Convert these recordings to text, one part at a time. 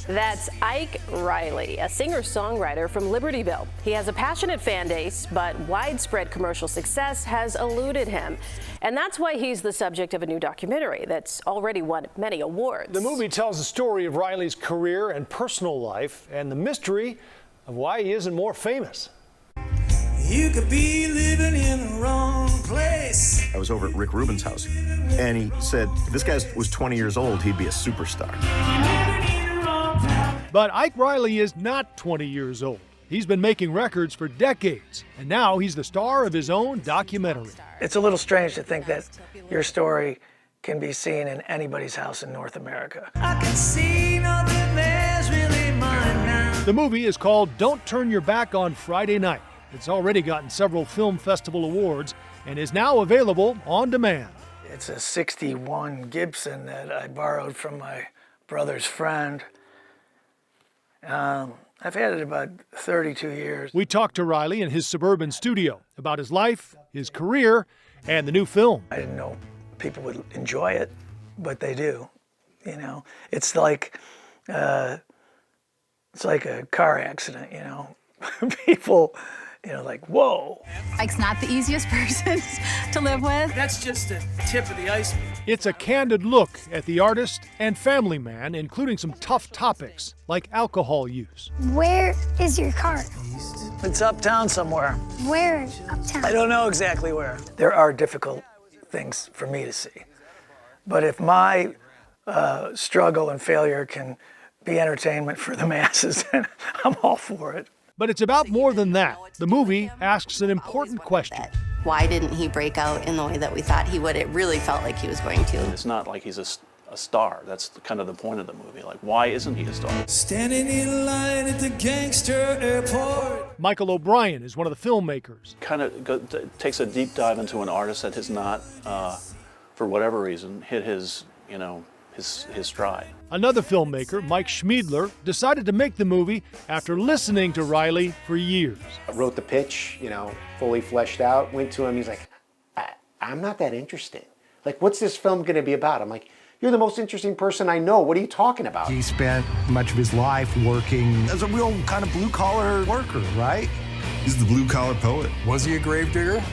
That's Ike Reilly, a singer-songwriter from Libertyville. He has a passionate fan base, but widespread commercial success has eluded him. And that's why he's the subject of a new documentary that's already won many awards. The movie tells the story of Reilly's career and personal life and the mystery of why he isn't more famous. You could be living in the wrong place. I was over at Rick Rubin's house, and he said if this guy was 20 years old, he'd be a superstar. But Ike Reilly is not 20 years old. He's been making records for decades, and now he's the star of his own documentary. It's a little strange to think that your story can be seen in anybody's house in North America. I can see nothing there's really mine now. The movie is called Don't Turn Your Back on Friday Night. It's already gotten several film festival awards and is now available on demand. It's a '61 Gibson that I borrowed from my brother's friend. I've had it about 32 years. We talked to Reilly in his suburban studio about his life, his career, and the new film. I didn't know people would enjoy it, but they do. You know, it's like a car accident. You know, people, you know, like whoa. Ike's not the easiest person to live with. That's just the tip of the iceberg. It's a candid look at the artist and family man, including some tough topics like alcohol use. Where is your car? It's uptown somewhere. Where uptown? I don't know exactly where. There are difficult things for me to see. But if my struggle and failure can be entertainment for the masses, then I'm all for it. But it's about more than that. The movie asks an important question. Why didn't he break out in the way that we thought he would? It really felt like he was going to. It's not like he's a star. That's kind of the point of the movie. Like, why isn't he a star? Standing in line at the gangster airport. Michael O'Brien is one of the filmmakers. Kind of takes a deep dive into an artist that has not, for whatever reason, hit his, his stride. Another filmmaker, Mike Schmiedler, decided to make the movie after listening to Reilly for years. I wrote the pitch, fully fleshed out, went to him, he's like, I'm not that interested. Like, what's this film gonna be about? I'm like, you're the most interesting person I know. What are you talking about? He spent much of his life working as a real kind of blue-collar worker, right? He's the blue-collar poet. Was he a gravedigger?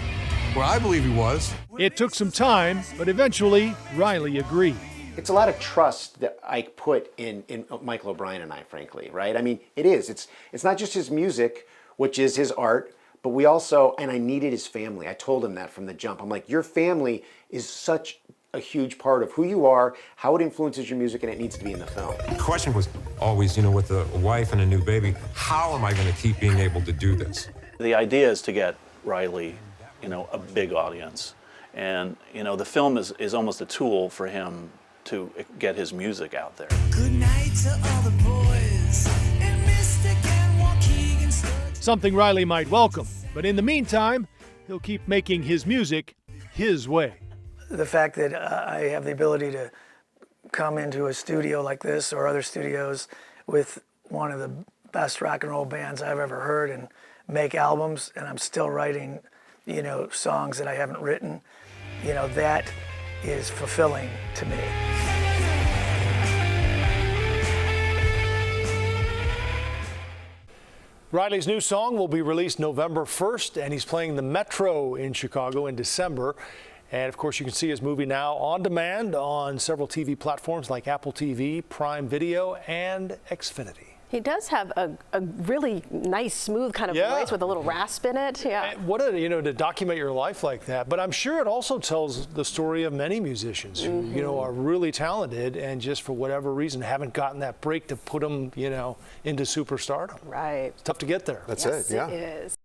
Well, I believe he was. It took some time, but eventually Reilly agreed. It's a lot of trust that Ike put in Michael O'Brien and I, frankly, right? I mean, it is. It's not just his music, which is his art, but we also, and I needed his family. I told him that from the jump. I'm like, your family is such a huge part of who you are, how it influences your music, and it needs to be in the film. The question was always, with a wife and a new baby, how am I going to keep being able to do this? The idea is to get Reilly, a big audience. And, the film is almost a tool for him to get his music out there. Good night to all the boys and Mystic and Waukegan. Something Reilly might welcome, but in the meantime, he'll keep making his music his way. The fact that I have the ability to come into a studio like this or other studios with one of the best rock and roll bands I've ever heard and make albums, and I'm still writing, songs that I haven't written, that is fulfilling to me. Reilly's new song will be released November 1st, and he's playing the Metro in Chicago in December. And of course, you can see his movie now on demand on several TV platforms like Apple TV, Prime Video, and Xfinity. He does have a really nice, smooth kind of voice with a little rasp in it. Yeah. And what to document your life like that. But I'm sure it also tells the story of many musicians who, are really talented and just for whatever reason haven't gotten that break to put them, into superstardom. Right. It's tough to get there. That's yes, it, yeah. It is.